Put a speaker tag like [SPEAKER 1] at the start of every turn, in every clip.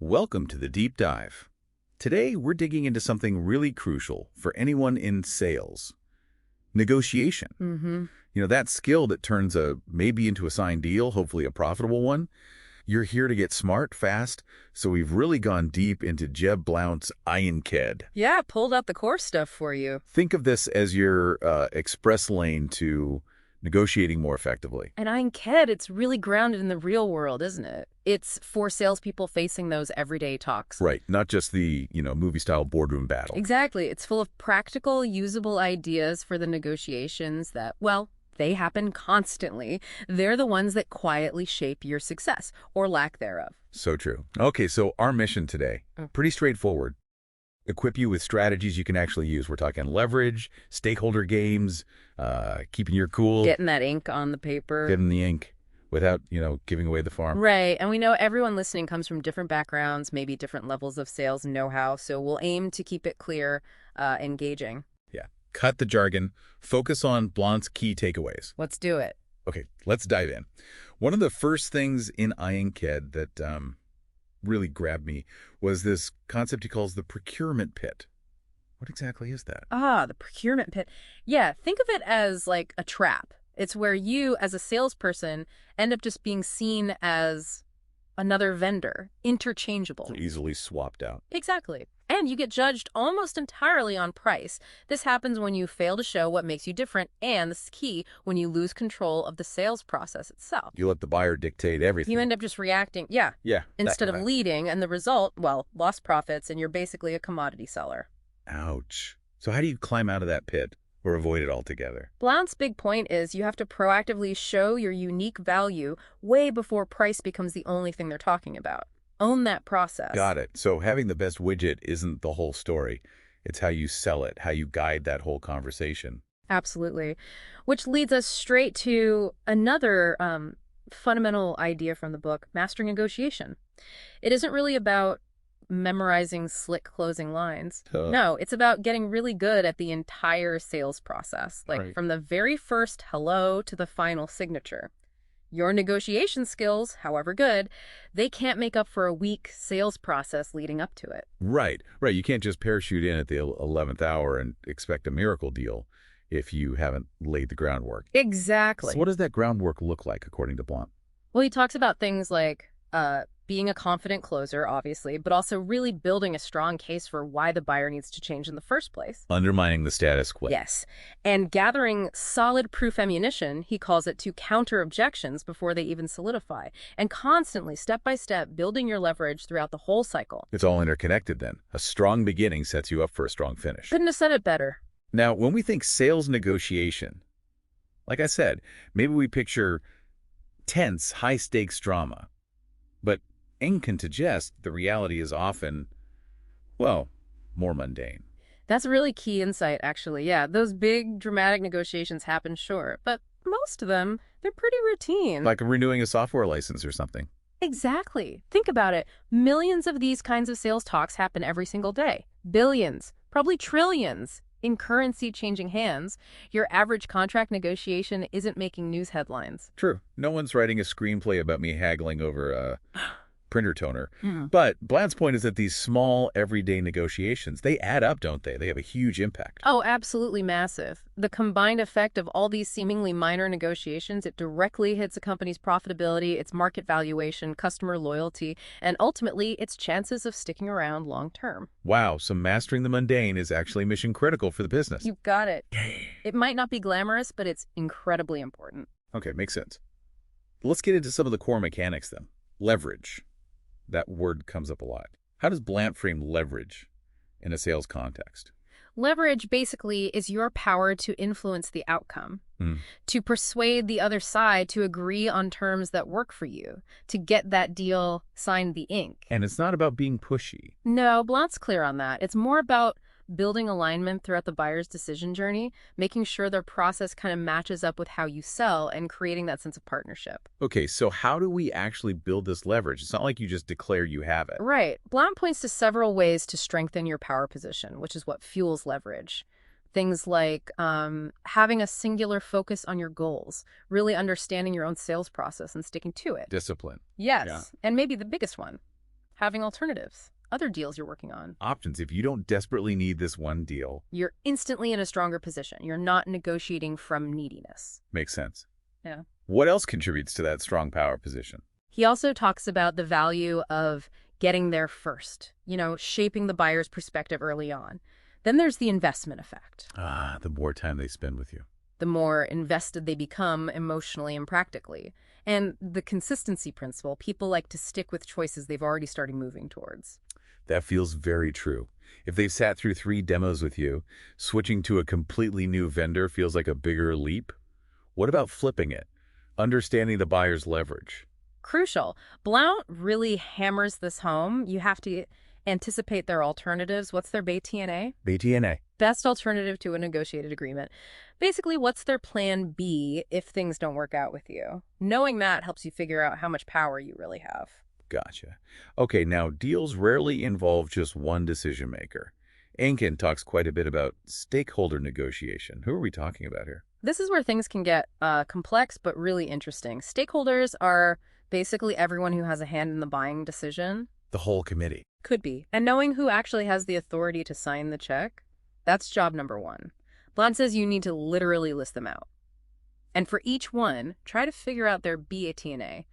[SPEAKER 1] Welcome to the Deep Dive. Today, we're digging into something really crucial for anyone in sales. Negotiation. That skill that turns a maybe into a signed deal, hopefully a profitable one. You're here to get smart fast, so we've really gone deep into Jeb Blount's Ironclad.
[SPEAKER 2] Yeah, pulled out the core stuff for you.
[SPEAKER 1] Think of this as your express lane to negotiating more effectively.
[SPEAKER 2] And Ironclad, it's really grounded in the real world, isn't it? It's for salespeople facing those everyday talks.
[SPEAKER 1] Right, not just the, movie-style boardroom battle.
[SPEAKER 2] Exactly. It's full of practical, usable ideas for the negotiations that, well, they happen constantly. They're the ones that quietly shape your success, or lack thereof.
[SPEAKER 1] So true. Okay, so our mission today, pretty straightforward. Equip you with strategies you can actually use. We're talking leverage, stakeholder games, keeping your cool.
[SPEAKER 2] Getting that ink on the paper.
[SPEAKER 1] Getting the ink without, giving away the farm.
[SPEAKER 2] Right, and we know everyone listening comes from different backgrounds, maybe different levels of sales know-how, so we'll aim to keep it clear, engaging.
[SPEAKER 1] Yeah, cut the jargon, focus on Blount's key takeaways.
[SPEAKER 2] Let's do it.
[SPEAKER 1] Okay, let's dive in. One of the first things in Ironclad that really grabbed me was this concept he calls the procurement pit. What exactly is that?
[SPEAKER 2] The procurement pit. Yeah, think of it as like a trap. It's where you, as a salesperson, end up just being seen as another vendor, interchangeable.
[SPEAKER 1] Easily swapped out.
[SPEAKER 2] Exactly. And you get judged almost entirely on price. This happens when you fail to show what makes you different, and this is key, when you lose control of the sales process itself.
[SPEAKER 1] You let the buyer dictate everything.
[SPEAKER 2] You end up just reacting, instead of leading, and the result, well, lost profits, and you're basically a commodity seller.
[SPEAKER 1] Ouch. So how do you climb out of that pit or avoid it altogether?
[SPEAKER 2] Blount's big point is you have to proactively show your unique value way before price becomes the only thing they're talking about. Own that process.
[SPEAKER 1] Got it. So having the best widget isn't the whole story. It's how you sell it, how you guide that whole conversation.
[SPEAKER 2] Absolutely. Which leads us straight to another fundamental idea from the book, mastering negotiation. It isn't really about memorizing slick closing lines. No, it's about getting really good at the entire sales process, from the very first hello to the final signature. Your negotiation skills, however good, they can't make up for a weak sales process leading up to it.
[SPEAKER 1] Right. You can't just parachute in at the 11th hour and expect a miracle deal if you haven't laid the groundwork.
[SPEAKER 2] Exactly.
[SPEAKER 1] So what does that groundwork look like, according to Blount?
[SPEAKER 2] Well, he talks about things like being a confident closer, obviously, but also really building a strong case for why the buyer needs to change in the first place.
[SPEAKER 1] Undermining the status quo.
[SPEAKER 2] Yes. And gathering solid proof ammunition, he calls it, to counter objections before they even solidify. And constantly, step by step, building your leverage throughout the whole cycle.
[SPEAKER 1] It's all interconnected then. A strong beginning sets you up for a strong finish.
[SPEAKER 2] Couldn't have said it better.
[SPEAKER 1] Now, when we think sales negotiation, like I said, maybe we picture tense, high-stakes drama. But ink can suggest the reality is often, well, more mundane.
[SPEAKER 2] That's a really key insight, actually. Yeah, those big, dramatic negotiations happen, sure. But most of them, they're pretty routine.
[SPEAKER 1] Like renewing a software license or something.
[SPEAKER 2] Exactly. Think about it. Millions of these kinds of sales talks happen every single day. Billions, probably trillions. In currency changing hands, your average contract negotiation isn't making news headlines.
[SPEAKER 1] True. No one's writing a screenplay about me haggling over a printer toner. But Blount's point is that these small, everyday negotiations, they add up, don't they? They have a huge impact.
[SPEAKER 2] Oh, absolutely massive. The combined effect of all these seemingly minor negotiations, it directly hits a company's profitability, its market valuation, customer loyalty, and ultimately its chances of sticking around long term.
[SPEAKER 1] Wow, so mastering the mundane is actually mission critical for the business.
[SPEAKER 2] You got it. It might not be glamorous, but it's incredibly important.
[SPEAKER 1] Okay, makes sense. Let's get into some of the core mechanics then. Leverage. That word comes up a lot. How does Blount frame leverage in a sales context?
[SPEAKER 2] Leverage basically is your power to influence the outcome, to persuade the other side to agree on terms that work for you, to get that deal signed the ink.
[SPEAKER 1] And it's not about being pushy.
[SPEAKER 2] No, Blount's clear on that. It's more about building alignment throughout the buyer's decision journey, making sure their process kind of matches up with how you sell and creating that sense of partnership.
[SPEAKER 1] Okay, so how do we actually build this leverage? It's not like you just declare you have it.
[SPEAKER 2] Right. Blount points to several ways to strengthen your power position, which is what fuels leverage. Things like having a singular focus on your goals, really understanding your own sales process and sticking to it.
[SPEAKER 1] Discipline.
[SPEAKER 2] Yes,
[SPEAKER 1] Yeah.
[SPEAKER 2] and maybe the biggest one, having alternatives, other deals you're working on.
[SPEAKER 1] Options. If you don't desperately need this one deal.
[SPEAKER 2] You're instantly in a stronger position. You're not negotiating from neediness.
[SPEAKER 1] Makes sense.
[SPEAKER 2] Yeah.
[SPEAKER 1] What else contributes to that strong power position?
[SPEAKER 2] He also talks about the value of getting there first, shaping the buyer's perspective early on. Then there's the investment effect.
[SPEAKER 1] The more time they spend with you.
[SPEAKER 2] The more invested they become emotionally and practically. And the consistency principle, people like to stick with choices they've already started moving towards.
[SPEAKER 1] That feels very true. If they've sat through 3 demos with you, switching to a completely new vendor feels like a bigger leap. What about flipping it? Understanding the buyer's leverage.
[SPEAKER 2] Crucial. Blount really hammers this home. You have to anticipate their alternatives. What's their BTNA?
[SPEAKER 1] BTNA.
[SPEAKER 2] Best alternative to a negotiated agreement. Basically, what's their plan B if things don't work out with you? Knowing that helps you figure out how much power you really have.
[SPEAKER 1] Gotcha. Okay, now deals rarely involve just one decision maker. Ankin talks quite a bit about stakeholder negotiation. Who are we talking about here?
[SPEAKER 2] This is where things can get complex but really interesting. Stakeholders are basically everyone who has a hand in the buying decision.
[SPEAKER 1] The whole committee.
[SPEAKER 2] Could be. And knowing who actually has the authority to sign the check, that's job number 1. Blount says you need to literally list them out. And for each one, try to figure out their BATNA.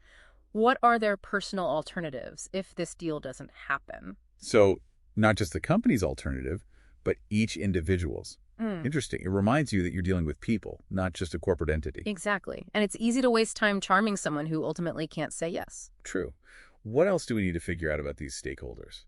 [SPEAKER 2] What are their personal alternatives if this deal doesn't happen?
[SPEAKER 1] So not just the company's alternative, but each individual's. Interesting. It reminds you that you're dealing with people, not just a corporate entity.
[SPEAKER 2] Exactly. And it's easy to waste time charming someone who ultimately can't say yes.
[SPEAKER 1] True. What else do we need to figure out about these stakeholders?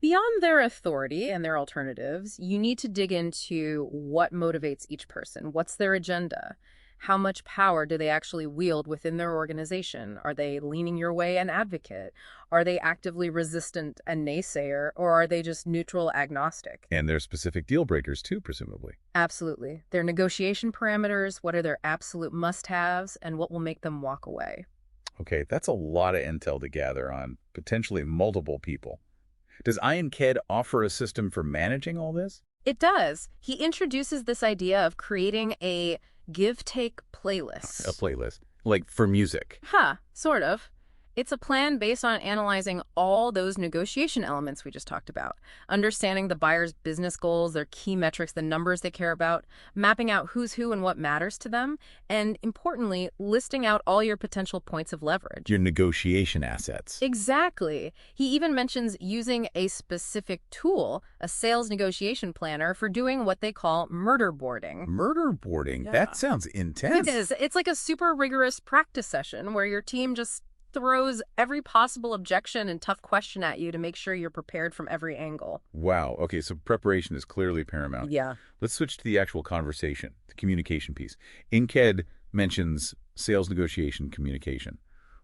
[SPEAKER 2] Beyond their authority and their alternatives, you need to dig into what motivates each person. What's their agenda? How much power do they actually wield within their organization? Are they leaning your way and advocate? Are they actively resistant and naysayer? Or are they just neutral agnostic?
[SPEAKER 1] And their specific deal breakers too, presumably.
[SPEAKER 2] Absolutely. Their negotiation parameters, what are their absolute must-haves, and what will make them walk away.
[SPEAKER 1] Okay, that's a lot of intel to gather on potentially multiple people. Does Ian Ked offer a system for managing all this?
[SPEAKER 2] It does. He introduces this idea of creating a give-take playlist.
[SPEAKER 1] A playlist? Like for music?
[SPEAKER 2] Sort of. It's a plan based on analyzing all those negotiation elements we just talked about, understanding the buyer's business goals, their key metrics, the numbers they care about, mapping out who's who and what matters to them, and importantly, listing out all your potential points of leverage.
[SPEAKER 1] Your negotiation assets.
[SPEAKER 2] Exactly. He even mentions using a specific tool, a sales negotiation planner, for doing what they call murder boarding.
[SPEAKER 1] Murder boarding? Yeah. That sounds intense.
[SPEAKER 2] It is. It's like a super rigorous practice session where your team just throws every possible objection and tough question at you to make sure you're prepared from every angle.
[SPEAKER 1] Wow. Okay, so preparation is clearly paramount.
[SPEAKER 2] Yeah.
[SPEAKER 1] Let's switch to the actual conversation, the communication piece. Inked mentions sales negotiation communication.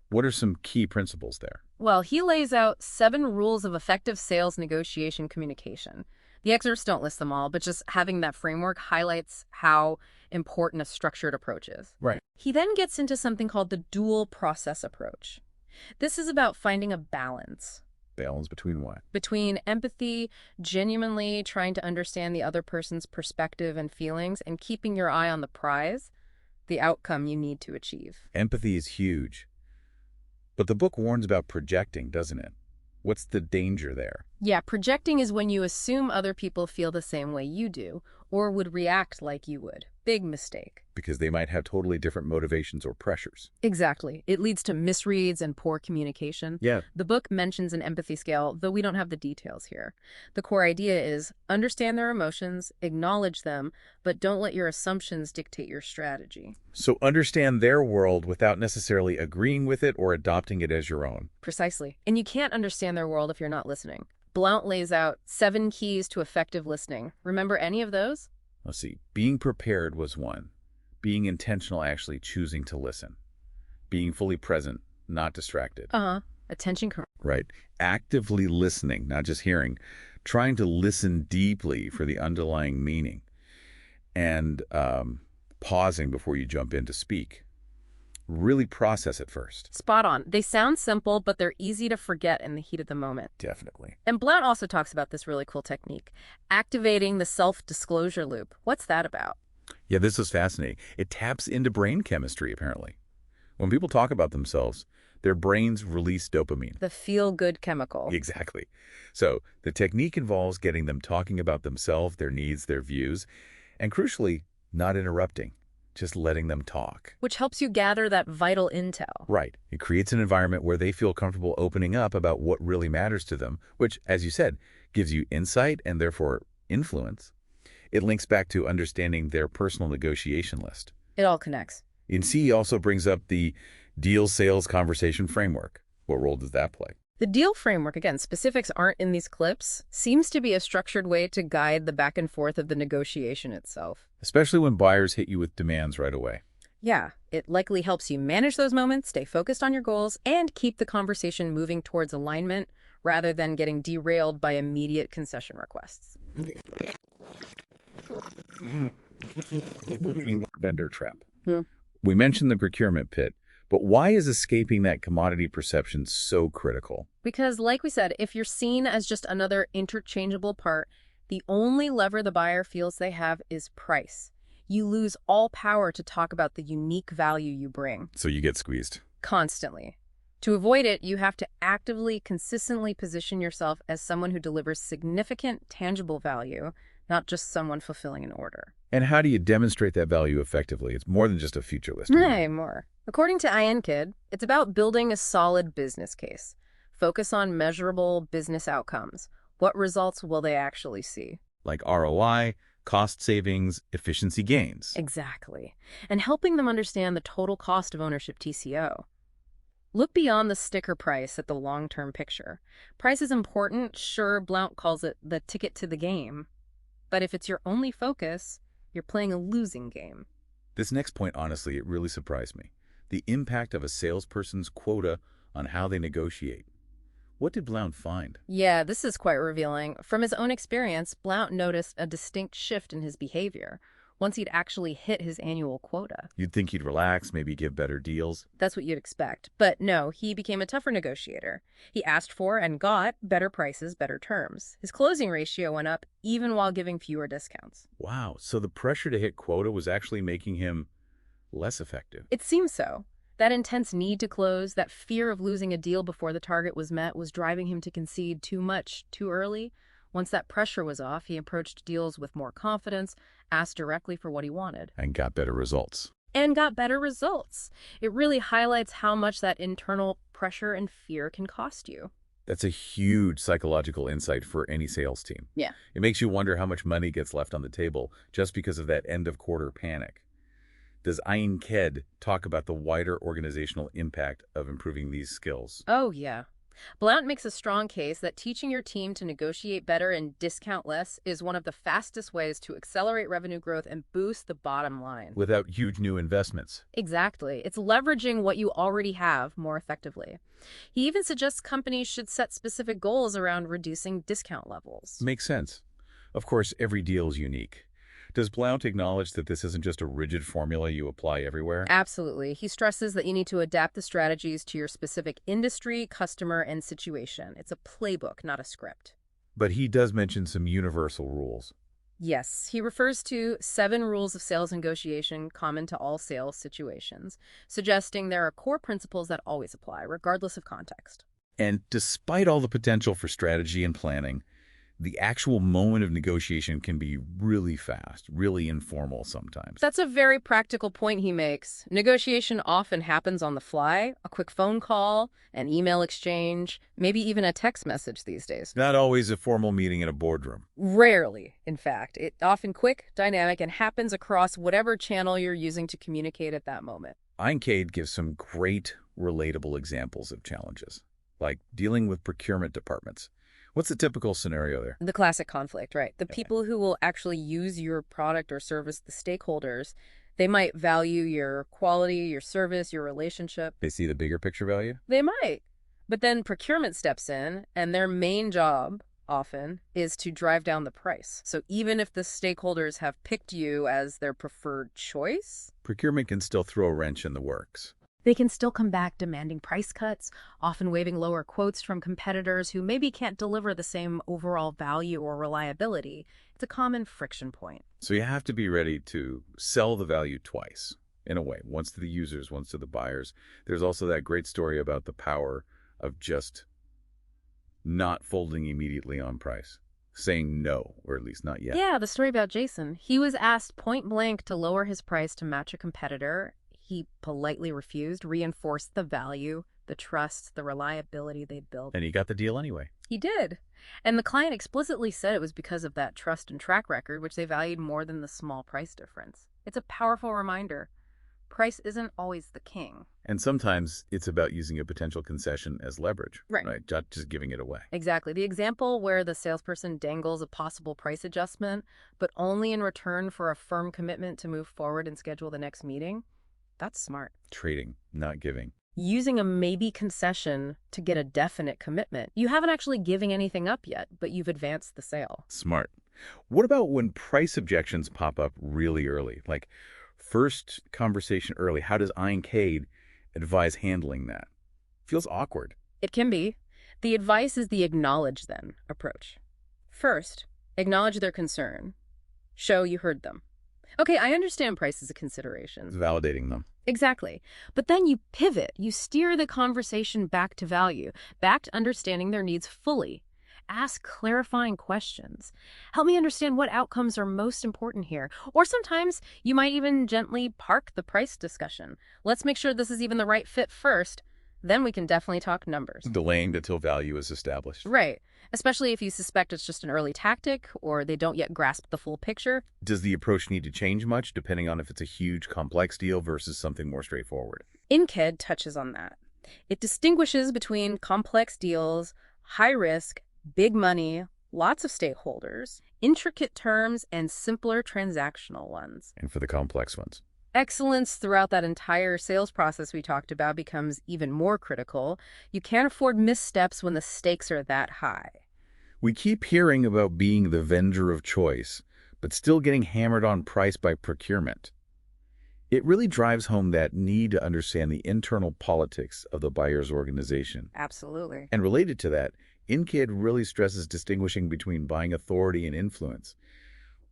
[SPEAKER 1] What are some key principles there?
[SPEAKER 2] Well, he lays out 7 rules of effective sales negotiation communication. The excerpts don't list them all, but just having that framework highlights how important a structured approach is.
[SPEAKER 1] Right.
[SPEAKER 2] He then gets into something called the dual process approach. This is about finding a balance.
[SPEAKER 1] Balance between what?
[SPEAKER 2] Between empathy, genuinely trying to understand the other person's perspective and feelings, and keeping your eye on the prize, the outcome you need to achieve.
[SPEAKER 1] Empathy is huge. But the book warns about projecting, doesn't it? What's the danger there?
[SPEAKER 2] Yeah, projecting is when you assume other people feel the same way you do, or would react like you would. Big mistake.
[SPEAKER 1] Because they might have totally different motivations or pressures.
[SPEAKER 2] Exactly. It leads to misreads and poor communication.
[SPEAKER 1] Yeah.
[SPEAKER 2] The book mentions an empathy scale, though we don't have the details here. The core idea is understand their emotions, acknowledge them, but don't let your assumptions dictate your strategy.
[SPEAKER 1] So understand their world without necessarily agreeing with it or adopting it as your own.
[SPEAKER 2] Precisely. And you can't understand their world if you're not listening. Blount lays out 7 keys to effective listening. Remember any of those?
[SPEAKER 1] Let's see. Being prepared was one. Being intentional, actually choosing to listen. Being fully present, not distracted.
[SPEAKER 2] Attention.
[SPEAKER 1] Right. Actively listening, not just hearing. Trying to listen deeply for the underlying meaning. And pausing before you jump in to speak. Really process it first.
[SPEAKER 2] Spot on. They sound simple, but they're easy to forget in the heat of the moment.
[SPEAKER 1] Definitely.
[SPEAKER 2] And Blount also talks about this really cool technique, activating the self-disclosure loop. What's that about?
[SPEAKER 1] Yeah, this is fascinating. It taps into brain chemistry, apparently. When people talk about themselves, their brains release dopamine.
[SPEAKER 2] The feel-good chemical.
[SPEAKER 1] Exactly. So the technique involves getting them talking about themselves, their needs, their views, and crucially, not interrupting, just letting them talk.
[SPEAKER 2] Which helps you gather that vital intel.
[SPEAKER 1] Right. It creates an environment where they feel comfortable opening up about what really matters to them, which, as you said, gives you insight and therefore influence. It links back to understanding their personal negotiation list.
[SPEAKER 2] It all connects.
[SPEAKER 1] And C also brings up the deal sales conversation framework. What role does that play?
[SPEAKER 2] The deal framework, again, specifics aren't in these clips, seems to be a structured way to guide the back and forth of the negotiation itself.
[SPEAKER 1] Especially when buyers hit you with demands right away.
[SPEAKER 2] Yeah, it likely helps you manage those moments, stay focused on your goals, and keep the conversation moving towards alignment rather than getting derailed by immediate concession requests.
[SPEAKER 1] Vendor trap.
[SPEAKER 2] Hmm.
[SPEAKER 1] We mentioned the procurement pit, but why is escaping that commodity perception so critical?
[SPEAKER 2] Because, like we said, if you're seen as just another interchangeable part, the only lever the buyer feels they have is price. You lose all power to talk about the unique value you bring.
[SPEAKER 1] So you get squeezed.
[SPEAKER 2] Constantly. To avoid it, you have to actively, consistently position yourself as someone who delivers significant, tangible value, not just someone fulfilling an order.
[SPEAKER 1] And how do you demonstrate that value effectively? It's more than just a feature list.
[SPEAKER 2] Hey, more. According to INKID, it's about building a solid business case. Focus on measurable business outcomes. What results will they actually see?
[SPEAKER 1] Like ROI, cost savings, efficiency gains.
[SPEAKER 2] Exactly. And helping them understand the total cost of ownership TCO. Look beyond the sticker price at the long-term picture. Price is important. Sure, Blount calls it the ticket to the game. But if it's your only focus, you're playing a losing game.
[SPEAKER 1] This next point, honestly, it really surprised me. The impact of a salesperson's quota on how they negotiate. What did Blount find?
[SPEAKER 2] Yeah, this is quite revealing. From his own experience, Blount noticed a distinct shift in his behavior once he'd actually hit his annual quota.
[SPEAKER 1] You'd think he'd relax, maybe give better deals.
[SPEAKER 2] That's what you'd expect. But no, he became a tougher negotiator. He asked for and got better prices, better terms. His closing ratio went up even while giving fewer discounts.
[SPEAKER 1] Wow, so the pressure to hit quota was actually making him less effective.
[SPEAKER 2] It seems so. That intense need to close, that fear of losing a deal before the target was met was driving him to concede too much, too early. Once that pressure was off, he approached deals with more confidence, asked directly for what he wanted.
[SPEAKER 1] And got better results.
[SPEAKER 2] And got better results. It really highlights how much that internal pressure and fear can cost you.
[SPEAKER 1] That's a huge psychological insight for any sales team.
[SPEAKER 2] Yeah.
[SPEAKER 1] It makes you wonder how much money gets left on the table just because of that end-of-quarter panic. Does INKED talk about the wider organizational impact of improving these skills?
[SPEAKER 2] Oh, yeah. Blount makes a strong case that teaching your team to negotiate better and discount less is one of the fastest ways to accelerate revenue growth and boost the bottom line.
[SPEAKER 1] Without huge new investments.
[SPEAKER 2] Exactly. It's leveraging what you already have more effectively. He even suggests companies should set specific goals around reducing discount levels.
[SPEAKER 1] Makes sense. Of course, every deal is unique. Does Blount acknowledge that this isn't just a rigid formula you apply everywhere?
[SPEAKER 2] Absolutely. He stresses that you need to adapt the strategies to your specific industry, customer, and situation. It's a playbook, not a script.
[SPEAKER 1] But he does mention some universal rules.
[SPEAKER 2] Yes, he refers to 7 rules of sales negotiation common to all sales situations, suggesting there are core principles that always apply, regardless of context.
[SPEAKER 1] And despite all the potential for strategy and planning, the actual moment of negotiation can be really fast, really informal sometimes.
[SPEAKER 2] That's a very practical point he makes. Negotiation often happens on the fly, a quick phone call, an email exchange, maybe even a text message these days.
[SPEAKER 1] Not always a formal meeting in a boardroom.
[SPEAKER 2] Rarely, in fact. It's often quick, dynamic, and happens across whatever channel you're using to communicate at that moment.
[SPEAKER 1] INKED gives some great, relatable examples of challenges, like dealing with procurement departments. What's the typical scenario there?
[SPEAKER 2] The classic conflict, right? The people who will actually use your product or service, the stakeholders, they might value your quality, your service, your relationship.
[SPEAKER 1] They see the bigger picture value?
[SPEAKER 2] They might. But then procurement steps in, and their main job, often, is to drive down the price. So even if the stakeholders have picked you as their preferred choice,
[SPEAKER 1] Procurement can still throw a wrench in the works.
[SPEAKER 2] they can still come back demanding price cuts, often waiving lower quotes from competitors who maybe can't deliver the same overall value or reliability. It's a common friction point.
[SPEAKER 1] So you have to be ready to sell the value twice. in a way. Once to the users, once to the buyers. There's also that great story about the power of just not folding immediately on price, saying no, or at least not yet.
[SPEAKER 2] Yeah, the story about Jason. He was asked point blank to lower his price to match a competitor. He politely refused, reinforced the value, the trust, the reliability they'd built.
[SPEAKER 1] And he got the deal anyway.
[SPEAKER 2] He did. And the client explicitly said it was because of that trust and track record, which they valued more than the small price difference. It's a powerful reminder. Price isn't always the king.
[SPEAKER 1] And sometimes it's about using a potential concession as leverage,
[SPEAKER 2] Right.
[SPEAKER 1] Not just giving it away.
[SPEAKER 2] Exactly. The example where the salesperson dangles a possible price adjustment, but only in return for a firm commitment to move forward and schedule the next meeting, that's smart.
[SPEAKER 1] Trading, not giving.
[SPEAKER 2] Using a maybe concession to get a definite commitment. You haven't actually given anything up yet, but you've advanced the sale.
[SPEAKER 1] Smart. What about when price objections pop up really early? Like, first conversation early, how does Cade advise handling that? Feels awkward.
[SPEAKER 2] It can be. The advice is the acknowledge then approach. First, acknowledge their concern. Show you heard them. Okay, I understand price is a
[SPEAKER 1] It's
[SPEAKER 2] consideration.
[SPEAKER 1] validating them.
[SPEAKER 2] Exactly. But then you pivot. You steer the conversation back to value, back to understanding their needs fully. Ask clarifying questions. Help me understand what outcomes are most important here. Or sometimes you might even gently park the price discussion. Let's make sure this is even the right fit first. Then we can definitely talk numbers.
[SPEAKER 1] Delaying until value is established.
[SPEAKER 2] Right. Especially if you suspect it's just an early tactic or they don't yet grasp the full picture.
[SPEAKER 1] Does the approach need to change much, depending on if it's a huge, complex deal versus something more straightforward?
[SPEAKER 2] InKed touches on that. It distinguishes between complex deals, high risk, big money, lots of stakeholders, intricate terms, and simpler transactional ones.
[SPEAKER 1] And for the complex ones?
[SPEAKER 2] Excellence throughout that entire sales process we talked about becomes even more critical. You can't afford missteps when the stakes are that high.
[SPEAKER 1] We keep hearing about being the vendor of choice, but still getting hammered on price by procurement. It really drives home that need to understand the internal politics of the buyer's organization.
[SPEAKER 2] Absolutely.
[SPEAKER 1] And related to that, InKid really stresses distinguishing between buying authority and influence.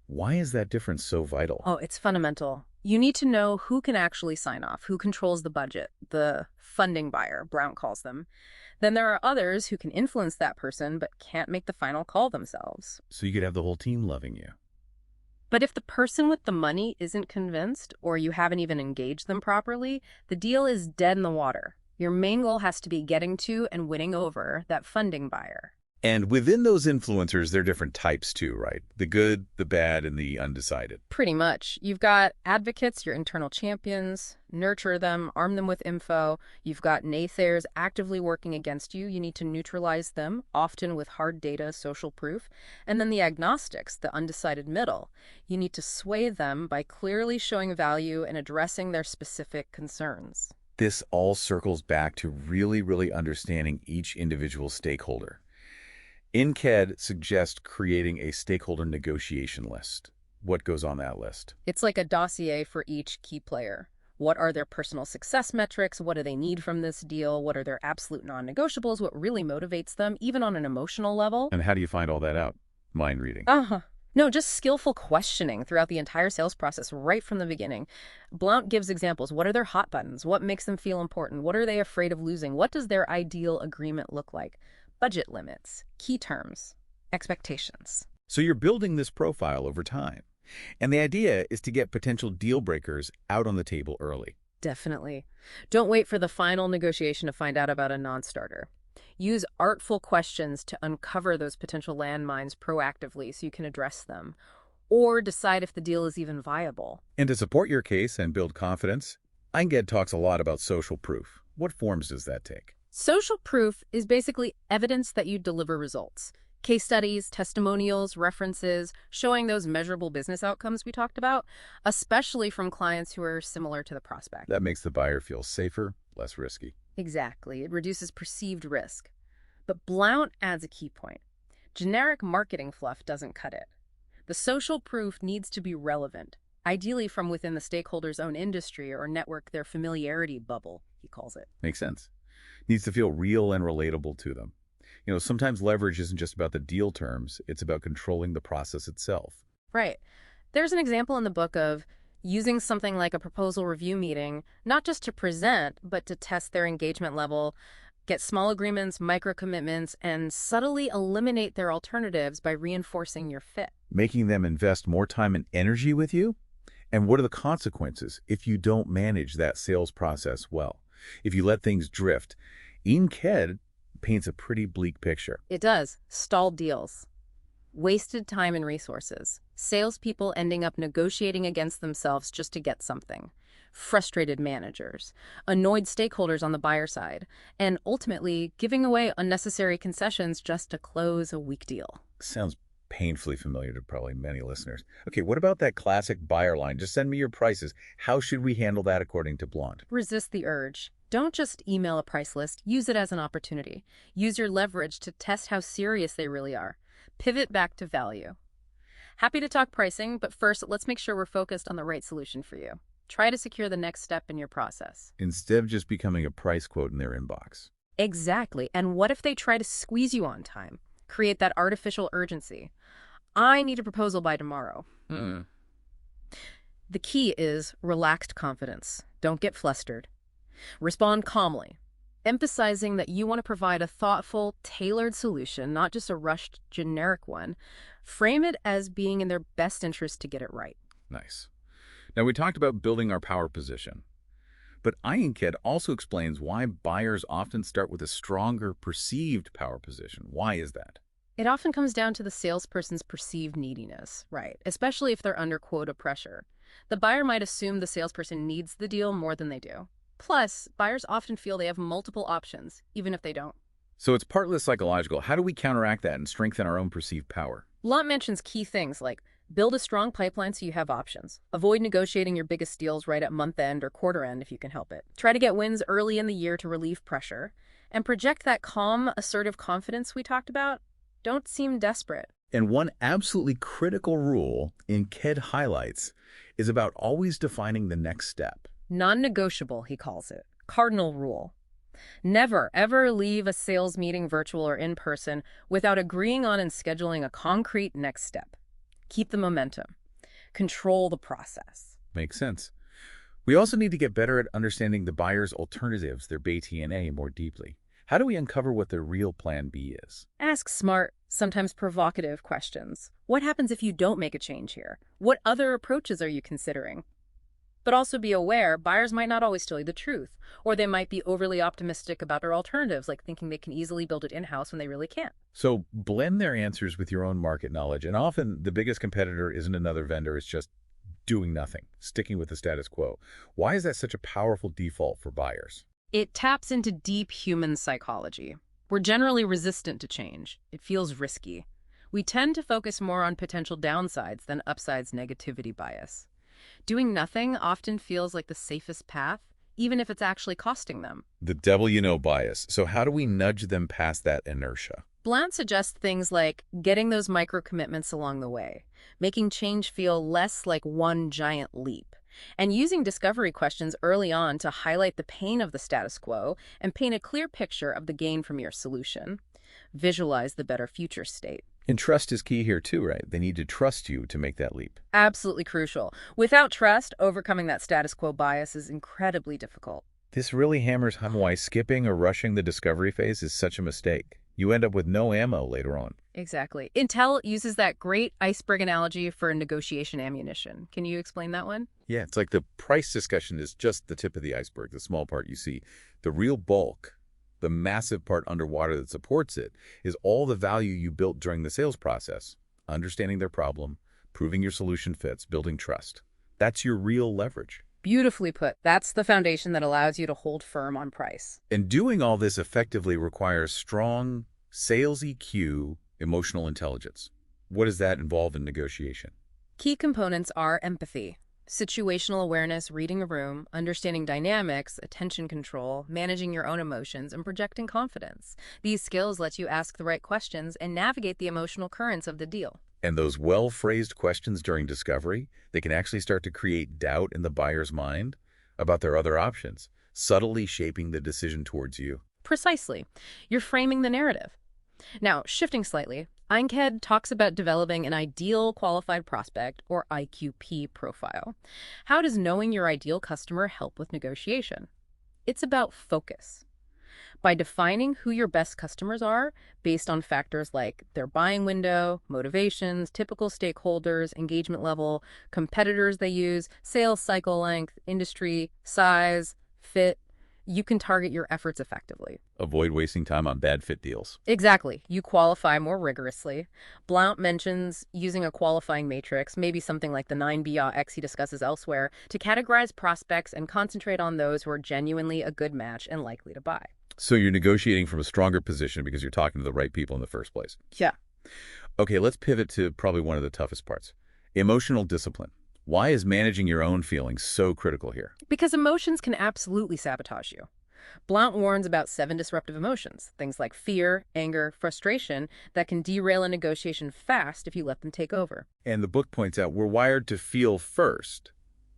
[SPEAKER 1] Why is that difference so vital?
[SPEAKER 2] Oh, it's fundamental. You need to know who can actually sign off, who controls the budget, the funding buyer, Blount calls them. Then there are others who can influence that person but can't make the final call themselves.
[SPEAKER 1] So you could have the whole team loving you.
[SPEAKER 2] But if the person with the money isn't convinced, or you haven't even engaged them properly, the deal is dead in the water. Your main goal has to be getting to and winning over that funding buyer.
[SPEAKER 1] And within those influencers, there are different types too, right? The good, the bad, and the undecided.
[SPEAKER 2] Pretty much. You've got advocates, your internal champions, nurture them, arm them with info. You've got naysayers actively working against you. You need to neutralize them, often with hard data, social proof. And then the agnostics, the undecided middle. You need to sway them by clearly showing value and addressing their specific concerns.
[SPEAKER 1] This all circles back to really understanding each individual stakeholder. InKed suggests creating a stakeholder negotiation list. What goes on that list?
[SPEAKER 2] It's like a dossier for each key player. What are their personal success metrics? What do they need from this deal? What are their absolute non-negotiables? What really motivates them, even on an emotional level?
[SPEAKER 1] And how do you find all that out? Mind reading.
[SPEAKER 2] No, just skillful questioning throughout the entire sales process, right from the beginning. Blount gives examples. What are their hot buttons? What makes them feel important? What are they afraid of losing? What does their ideal agreement look like? Budget limits, key terms, expectations.
[SPEAKER 1] So you're building this profile over time. And the idea is to get potential deal breakers out on the table early.
[SPEAKER 2] Definitely. Don't wait for the final negotiation to find out about a non-starter. Use artful questions to uncover those potential landmines proactively so you can address them, or decide if the deal is even viable.
[SPEAKER 1] And to support your case and build confidence, InKed talks a lot about social proof. What forms does that take?
[SPEAKER 2] Social proof is basically evidence that you deliver results. Case studies, testimonials, references, showing those measurable business outcomes we talked about, especially from clients who are similar to the prospect.
[SPEAKER 1] That makes the buyer feel safer, less risky.
[SPEAKER 2] Exactly. It reduces perceived risk. But Blount adds a key point. Generic marketing fluff doesn't cut it. The social proof needs to be relevant, ideally from within the stakeholder's own industry or network, their familiarity bubble, he calls it.
[SPEAKER 1] Makes sense. Needs to feel real and relatable to them. You know, sometimes leverage isn't just about the deal terms, it's about controlling the process itself.
[SPEAKER 2] Right. There's an example in the book of using something like a proposal review meeting, not just to present, but to test their engagement level, get small agreements, micro commitments, and subtly eliminate their alternatives by reinforcing your fit.
[SPEAKER 1] Making them invest more time and energy with you? And what are the consequences if you don't manage that sales process well? If you let things drift? Ian Kidd paints a pretty bleak picture.
[SPEAKER 2] It does. Stalled deals. Wasted time and resources. Salespeople ending up negotiating against themselves just to get something. Frustrated managers. Annoyed stakeholders on the buyer side. And ultimately, giving away unnecessary concessions just to close a weak deal.
[SPEAKER 1] Sounds painfully familiar to probably many listeners. Okay, what about that classic buyer line? Just send me your prices. How should we handle that according to Blount?
[SPEAKER 2] Resist the urge. Don't just email a price list. Use it as an opportunity. Use your leverage to test how serious they really are. Pivot back to value. Happy to talk pricing, but first, let's make sure we're focused on the right solution for you. Try to secure the next step in your process.
[SPEAKER 1] Instead of just becoming a price quote in their inbox.
[SPEAKER 2] Exactly. And what if they try to squeeze you on time? Create that artificial urgency. I need a proposal by tomorrow. The key is relaxed confidence. Don't get flustered. Respond calmly, emphasizing that you want to provide a thoughtful, tailored solution, not just a rushed, generic one. Frame it as being in their best interest to get it right.
[SPEAKER 1] Nice. Now, we talked about building our power position. But Ian Kidd also explains why buyers often start with a stronger perceived power position. Why is that?
[SPEAKER 2] It often comes down to the salesperson's perceived neediness, right? Especially if they're under quota pressure. The buyer might assume the salesperson needs the deal more than they do. Plus, buyers often feel they have multiple options, even if they don't.
[SPEAKER 1] So it's partly psychological. How do we counteract that and strengthen our own perceived power?
[SPEAKER 2] Blount mentions key things like build a strong pipeline so you have options. Avoid negotiating your biggest deals right at month end or quarter end if you can help it. Try to get wins early in the year to relieve pressure. And project that calm, assertive confidence we talked about. Don't seem desperate.
[SPEAKER 1] And one absolutely critical rule in Kidd highlights is about always defining the next step.
[SPEAKER 2] Non-negotiable, he calls it. Cardinal rule. Never, ever leave a sales meeting, virtual or in person, without agreeing on and scheduling a concrete next step. Keep the momentum. Control the process.
[SPEAKER 1] Makes sense. We also need to get better at understanding the buyer's alternatives, their BT&A, more deeply. How do we uncover what their real plan B is?
[SPEAKER 2] Ask smart, sometimes provocative questions. What happens if you don't make a change here? What other approaches are you considering? But also be aware, buyers might not always tell you the truth, or they might be overly optimistic about their alternatives, like thinking they can easily build it in-house when they really can't.
[SPEAKER 1] So blend their answers with your own market knowledge, and often the biggest competitor isn't another vendor, it's just doing nothing, sticking with the status quo. Why is that such a powerful default for buyers?
[SPEAKER 2] It taps into deep human psychology. We're generally resistant to change. It feels risky. We tend to focus more on potential downsides than upsides negativity bias. Doing nothing often feels like the safest path, even if it's actually costing them.
[SPEAKER 1] The devil you know bias. So how do we nudge them past that inertia?
[SPEAKER 2] Blount suggests things like getting those micro commitments along the way, making change feel less like one giant leap, and using discovery questions early on to highlight the pain of the status quo and paint a clear picture of the gain from your solution. Visualize the better future state.
[SPEAKER 1] And trust is key here too, right? They need to trust you to make that leap.
[SPEAKER 2] Absolutely crucial. Without trust, overcoming that status quo bias is incredibly difficult.
[SPEAKER 1] This really hammers home why skipping or rushing the discovery phase is such a mistake. You end up with no ammo later on.
[SPEAKER 2] Exactly. Intel uses that great iceberg analogy for negotiation ammunition. Can you explain that one?
[SPEAKER 1] Yeah, it's like the price discussion is just the tip of the iceberg, the small part you see. The real bulk, the massive part underwater that supports it, is all the value you built during the sales process. Understanding their problem, proving your solution fits, building trust. That's your real leverage.
[SPEAKER 2] Beautifully put. That's the foundation that allows you to hold firm on price.
[SPEAKER 1] And doing all this effectively requires strong sales EQ, emotional intelligence. What does that involve in negotiation?
[SPEAKER 2] Key components are empathy, situational awareness, reading a room, understanding dynamics, attention control, managing your own emotions, and projecting confidence. These skills let you ask the right questions and navigate the emotional currents of the deal.
[SPEAKER 1] And those well-phrased questions during discovery, they can actually start to create doubt in the buyer's mind about their other options, subtly shaping the decision towards you.
[SPEAKER 2] Precisely. You're framing the narrative. Now, shifting slightly, Einked talks about developing an ideal qualified prospect, or IQP profile. How does knowing your ideal customer help with negotiation? It's about focus. By defining who your best customers are based on factors like their buying window, motivations, typical stakeholders, engagement level, competitors they use, sales cycle length, industry, size, fit, you can target your efforts effectively.
[SPEAKER 1] Avoid wasting time on bad fit deals.
[SPEAKER 2] Exactly. You qualify more rigorously. Blount mentions using a qualifying matrix, maybe something like the 9BAX he discusses elsewhere, to categorize prospects and concentrate on those who are genuinely a good match and likely to buy.
[SPEAKER 1] So you're negotiating from a stronger position because you're talking to the right people in the first place.
[SPEAKER 2] Yeah.
[SPEAKER 1] Okay, let's pivot to probably one of the toughest parts. Emotional discipline. Why is managing your own feelings so critical here?
[SPEAKER 2] Because emotions can absolutely sabotage you. Blount warns about 7 disruptive emotions, things like fear, anger, frustration, that can derail a negotiation fast if you let them take over.
[SPEAKER 1] And the book points out we're wired to feel first,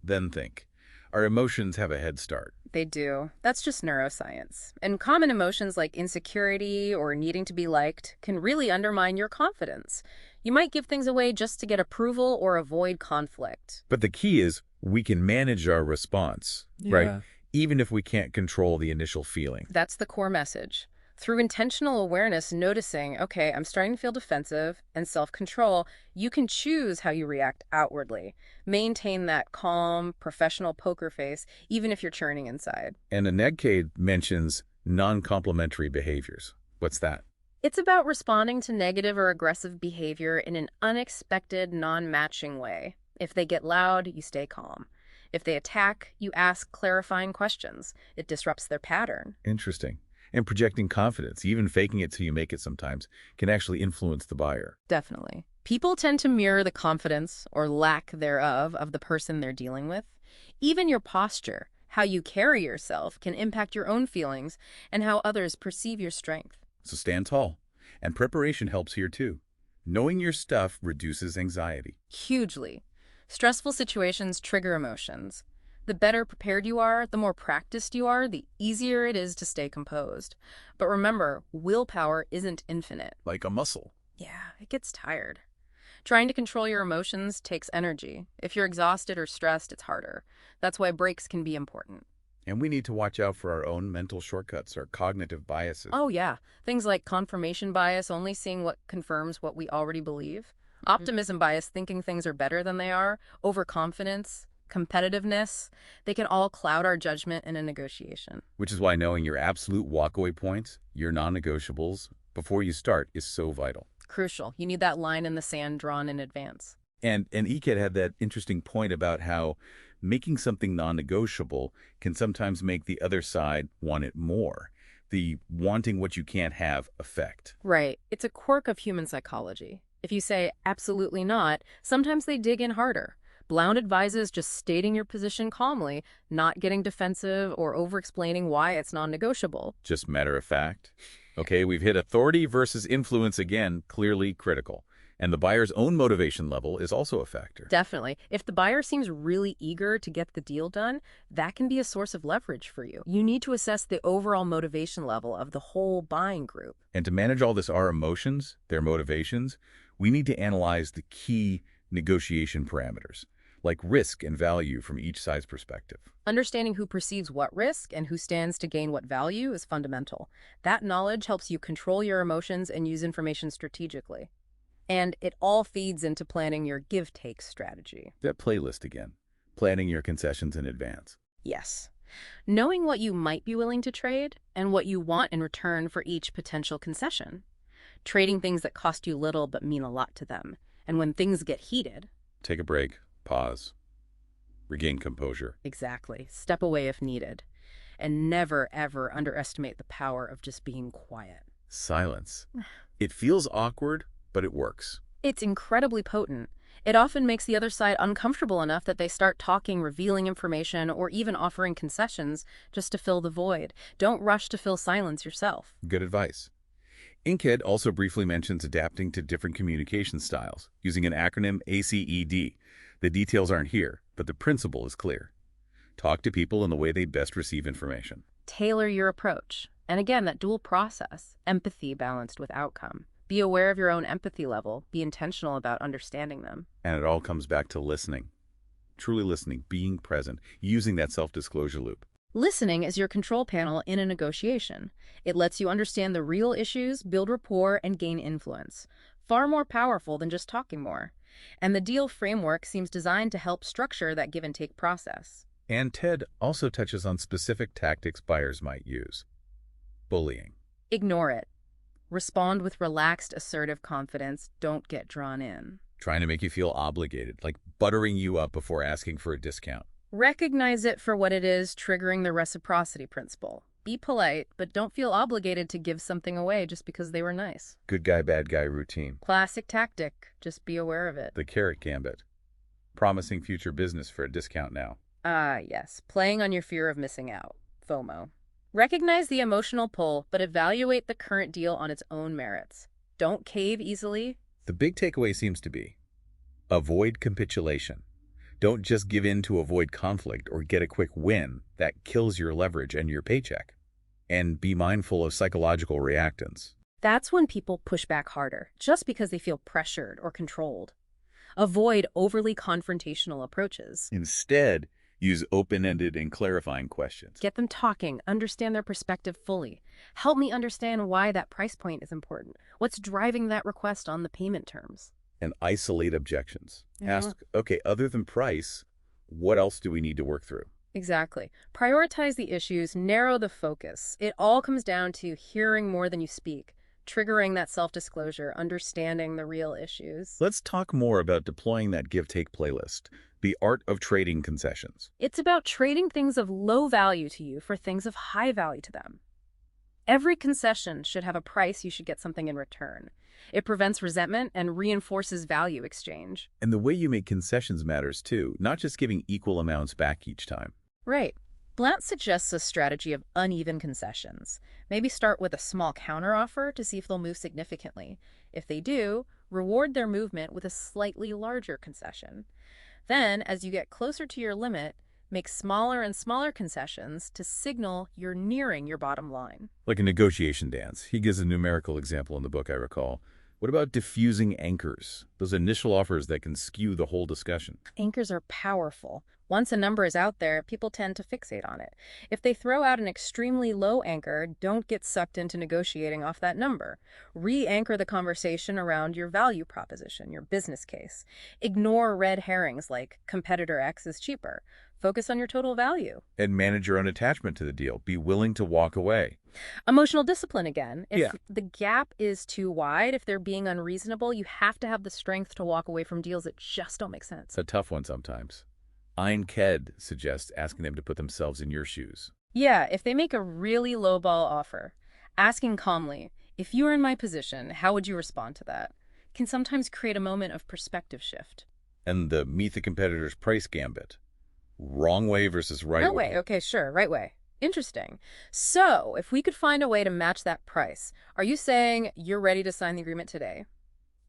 [SPEAKER 1] then think. Our emotions have a head start.
[SPEAKER 2] They do. That's just neuroscience. And common emotions like insecurity or needing to be liked can really undermine your confidence. You might give things away just to get approval or avoid conflict.
[SPEAKER 1] But the key is we can manage our response, right? Even if we can't control the initial feeling.
[SPEAKER 2] That's the core message. Through intentional awareness, noticing, okay, I'm starting to feel defensive, and self-control, you can choose how you react outwardly. Maintain that calm, professional poker face, even if you're churning inside.
[SPEAKER 1] And Einked mentions non-complimentary behaviors. What's that?
[SPEAKER 2] It's about responding to negative or aggressive behavior in an unexpected, non-matching way. If they get loud, you stay calm. If they attack, you ask clarifying questions. It disrupts their pattern.
[SPEAKER 1] Interesting. And projecting confidence, even faking it till you make it sometimes, can actually influence the buyer.
[SPEAKER 2] Definitely. People tend to mirror the confidence, or lack thereof, of the person they're dealing with. Even your posture, how you carry yourself, can impact your own feelings and how others perceive your strength.
[SPEAKER 1] So stand tall. And preparation helps here too. Knowing your stuff reduces anxiety.
[SPEAKER 2] Hugely. Stressful situations trigger emotions. The better prepared you are, the more practiced you are, the easier it is to stay composed. But remember, willpower isn't infinite.
[SPEAKER 1] Like a muscle.
[SPEAKER 2] Yeah, it gets tired. Trying to control your emotions takes energy. If you're exhausted or stressed, it's harder. That's why breaks can be important.
[SPEAKER 1] And we need to watch out for our own mental shortcuts or cognitive biases.
[SPEAKER 2] Oh, yeah. Things like confirmation bias, only seeing what confirms what we already believe. Optimism bias, thinking things are better than they are. Overconfidence, competitiveness, they can all cloud our judgment in a negotiation.
[SPEAKER 1] Which is why knowing your absolute walkaway points, your non-negotiables, before you start is so vital.
[SPEAKER 2] Crucial. You need that line in the sand drawn in advance.
[SPEAKER 1] And Einked had that interesting point about how making something non-negotiable can sometimes make the other side want it more. The wanting what you can't have effect.
[SPEAKER 2] Right. It's a quirk of human psychology. If you say, absolutely not, sometimes they dig in harder. Blount advises just stating your position calmly, not getting defensive or over-explaining why it's non-negotiable.
[SPEAKER 1] Just matter of fact. Okay, we've hit authority versus influence again, clearly critical. And the buyer's own motivation level is also a factor.
[SPEAKER 2] Definitely. If the buyer seems really eager to get the deal done, that can be a source of leverage for you. You need to assess the overall motivation level of the whole buying group.
[SPEAKER 1] And to manage all this, our emotions, their motivations, we need to analyze the key negotiation parameters, like risk and value from each side's perspective.
[SPEAKER 2] Understanding who perceives what risk and who stands to gain what value is fundamental. That knowledge helps you control your emotions and use information strategically. And it all feeds into planning your give-take strategy.
[SPEAKER 1] That playlist again, planning your concessions in advance.
[SPEAKER 2] Yes. Knowing what you might be willing to trade and what you want in return for each potential concession. Trading things that cost you little but mean a lot to them. And when things get heated...
[SPEAKER 1] Take a break, pause, regain composure.
[SPEAKER 2] Exactly. Step away if needed. And never, ever underestimate the power of just being quiet.
[SPEAKER 1] Silence. It feels awkward, but it works.
[SPEAKER 2] It's incredibly potent. It often makes the other side uncomfortable enough that they start talking, revealing information, or even offering concessions just to fill the void. Don't rush to fill silence yourself.
[SPEAKER 1] Good advice. Einked also briefly mentions adapting to different communication styles, using an acronym ACED. The details aren't here, but the principle is clear. Talk to people in the way they best receive information.
[SPEAKER 2] Tailor your approach. And again, that dual process, empathy balanced with outcome. Be aware of your own empathy level. Be intentional about understanding them.
[SPEAKER 1] And it all comes back to listening. Truly listening, being present, using that self-disclosure loop.
[SPEAKER 2] Listening is your control panel in a negotiation. It lets you understand the real issues, build rapport, and gain influence. Far more powerful than just talking more. And the deal framework seems designed to help structure that give and take process.
[SPEAKER 1] And Ted also touches on specific tactics buyers might use. Bullying.
[SPEAKER 2] Ignore it. Respond with relaxed, assertive confidence. Don't get drawn in.
[SPEAKER 1] Trying to make you feel obligated, like buttering you up before asking for a discount.
[SPEAKER 2] Recognize it for what it is, triggering the reciprocity principle. Be polite, but don't feel obligated to give something away just because they were nice.
[SPEAKER 1] Good guy, bad guy routine.
[SPEAKER 2] Classic tactic. Just be aware of it.
[SPEAKER 1] The carrot gambit. Promising future business for a discount now.
[SPEAKER 2] Ah, yes. Playing on your fear of missing out. FOMO. Recognize the emotional pull, but evaluate the current deal on its own merits. Don't cave easily.
[SPEAKER 1] The big takeaway seems to be, avoid capitulation. Don't just give in to avoid conflict or get a quick win that kills your leverage and your paycheck. And be mindful of psychological reactance.
[SPEAKER 2] That's when people push back harder, just because they feel pressured or controlled. Avoid overly confrontational approaches.
[SPEAKER 1] Instead, use open-ended and clarifying questions.
[SPEAKER 2] Get them talking, understand their perspective fully. Help me understand why that price point is important. What's driving that request on the payment terms?
[SPEAKER 1] And isolate objections.
[SPEAKER 2] Yeah.
[SPEAKER 1] Ask, okay, other than price, what else do we need to work through?
[SPEAKER 2] Exactly. Prioritize the issues, narrow the focus. It all comes down to hearing more than you speak, triggering that self-disclosure, understanding the real issues.
[SPEAKER 1] Let's talk more about deploying that give-take playlist, the art of trading concessions.
[SPEAKER 2] It's about trading things of low value to you for things of high value to them. Every concession should have a price you should get something in return. It prevents resentment and reinforces value exchange.
[SPEAKER 1] And the way you make concessions matters too, not just giving equal amounts back each time.
[SPEAKER 2] Right. Blount suggests a strategy of uneven concessions. Maybe start with a small counteroffer to see if they'll move significantly. If they do, reward their movement with a slightly larger concession. Then, as you get closer to your limit, make smaller and smaller concessions to signal you're nearing your bottom line.
[SPEAKER 1] Like a negotiation dance. He gives a numerical example in the book, I recall. What about diffusing anchors? Those initial offers that can skew the whole discussion.
[SPEAKER 2] Anchors are powerful. Once a number is out there, people tend to fixate on it. If they throw out an extremely low anchor, don't get sucked into negotiating off that number. Re-anchor the conversation around your value proposition, your business case. Ignore red herrings like competitor X is cheaper. Focus on your total value.
[SPEAKER 1] And manage your own attachment to the deal. Be willing to walk away.
[SPEAKER 2] Emotional discipline again. If
[SPEAKER 1] Yeah.
[SPEAKER 2] the gap is too wide, if they're being unreasonable, you have to have the strength to walk away from deals that just don't make sense.
[SPEAKER 1] It's a tough one sometimes. Ein Ked suggests asking them to put themselves in your shoes.
[SPEAKER 2] Yeah, if they make a really lowball offer, asking calmly, if you were in my position, how would you respond to that? Can sometimes create a moment of perspective shift.
[SPEAKER 1] And the meet the competitor's price gambit. Wrong way versus right way.
[SPEAKER 2] Okay, sure, right way. Interesting. So, if we could find a way to match that price, are you saying you're ready to sign the agreement today?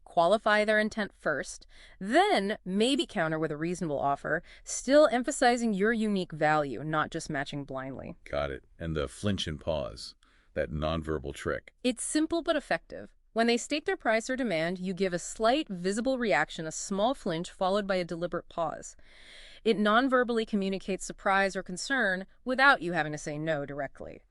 [SPEAKER 2] Qualify their intent first, then maybe counter with a reasonable offer, still emphasizing your unique value, not just matching blindly.
[SPEAKER 1] Got it. And the flinch and pause. That nonverbal trick.
[SPEAKER 2] It's simple but effective. When they state their price or demand, you give a slight, visible reaction, a small flinch followed by a deliberate pause. It non-verbally communicates surprise or concern without you having to say no directly.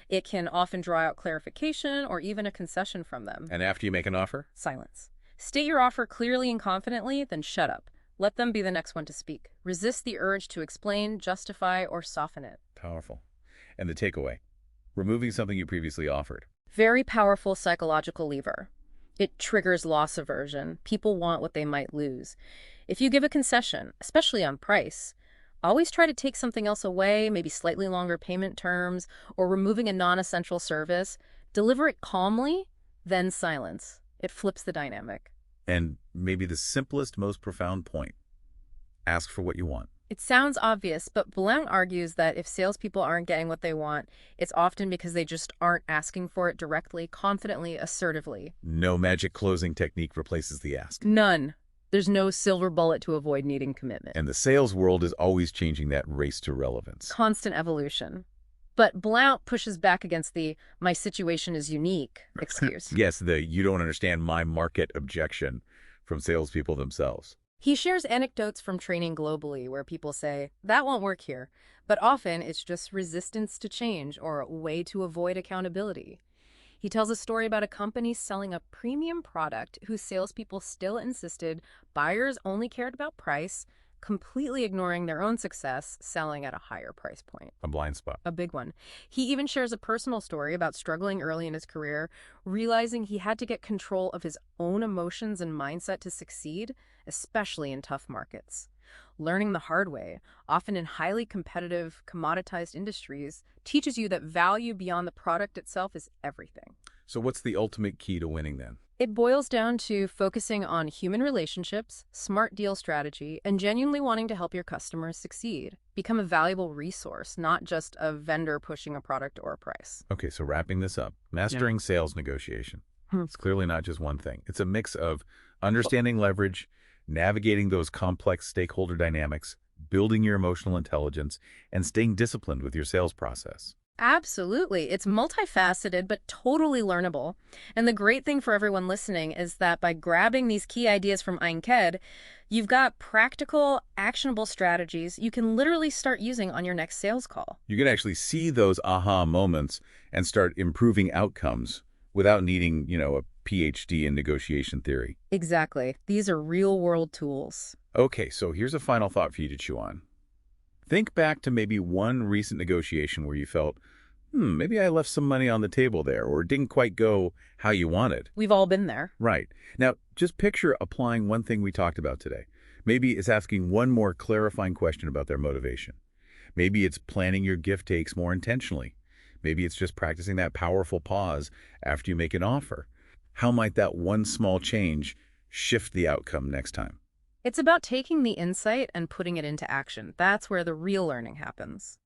[SPEAKER 2] It can often draw out clarification or even a concession from them.
[SPEAKER 1] And after you make an offer?
[SPEAKER 2] Silence. State your offer clearly and confidently, then shut up. Let them be the next one to speak. Resist the urge to explain, justify, or soften it.
[SPEAKER 1] Powerful. And the takeaway. Removing something you previously offered.
[SPEAKER 2] Very powerful psychological lever. It triggers loss aversion. People want what they might lose. If you give a concession, especially on price, always try to take something else away, maybe slightly longer payment terms, or removing a non-essential service. Deliver it calmly, then silence. It flips the dynamic.
[SPEAKER 1] And maybe the simplest, most profound point. Ask for what you want.
[SPEAKER 2] It sounds obvious, but Blount argues that if salespeople aren't getting what they want, it's often because they just aren't asking for it directly, confidently, assertively.
[SPEAKER 1] No magic closing technique replaces the ask.
[SPEAKER 2] None. There's no silver bullet to avoid needing commitment.
[SPEAKER 1] And the sales world is always changing that race to relevance.
[SPEAKER 2] Constant evolution. But Blount pushes back against the "my situation is unique" excuse.
[SPEAKER 1] Yes, the "you don't understand my market" objection from salespeople themselves.
[SPEAKER 2] He shares anecdotes from training globally where people say, that won't work here, but often it's just resistance to change or a way to avoid accountability. He tells a story about a company selling a premium product whose salespeople still insisted buyers only cared about price, completely ignoring their own success selling at a higher price point.
[SPEAKER 1] A blind spot.
[SPEAKER 2] A big one. He even shares a personal story about struggling early in his career, realizing he had to get control of his own emotions and mindset to succeed, especially in tough markets. Learning the hard way, often in highly competitive, commoditized industries, teaches you that value beyond the product itself is everything.
[SPEAKER 1] So what's the ultimate key to winning then?
[SPEAKER 2] It boils down to focusing on human relationships, smart deal strategy, and genuinely wanting to help your customers succeed. Become a valuable resource, not just a vendor pushing a product or a price.
[SPEAKER 1] Okay, so wrapping this up, mastering sales negotiation. It's clearly not just one thing. It's a mix of understanding leverage, navigating those complex stakeholder dynamics, building your emotional intelligence, and staying disciplined with your sales process.
[SPEAKER 2] Absolutely. It's multifaceted, but totally learnable. And the great thing for everyone listening is that by grabbing these key ideas from Einked, you've got practical, actionable strategies you can literally start using on your next sales call.
[SPEAKER 1] You can actually see those aha moments and start improving outcomes without needing, a PhD in negotiation theory.
[SPEAKER 2] Exactly. These are real-world tools.
[SPEAKER 1] Okay, so here's a final thought for you to chew on. Think back to maybe one recent negotiation where you felt, maybe I left some money on the table there, or it didn't quite go how you wanted.
[SPEAKER 2] We've all been there.
[SPEAKER 1] Right. Now, just picture applying one thing we talked about today. Maybe it's asking one more clarifying question about their motivation. Maybe it's planning your gift takes more intentionally. Maybe it's just practicing that powerful pause after you make an offer. How might that one small change shift the outcome next time?
[SPEAKER 2] It's about taking the insight and putting it into action. That's where the real learning happens.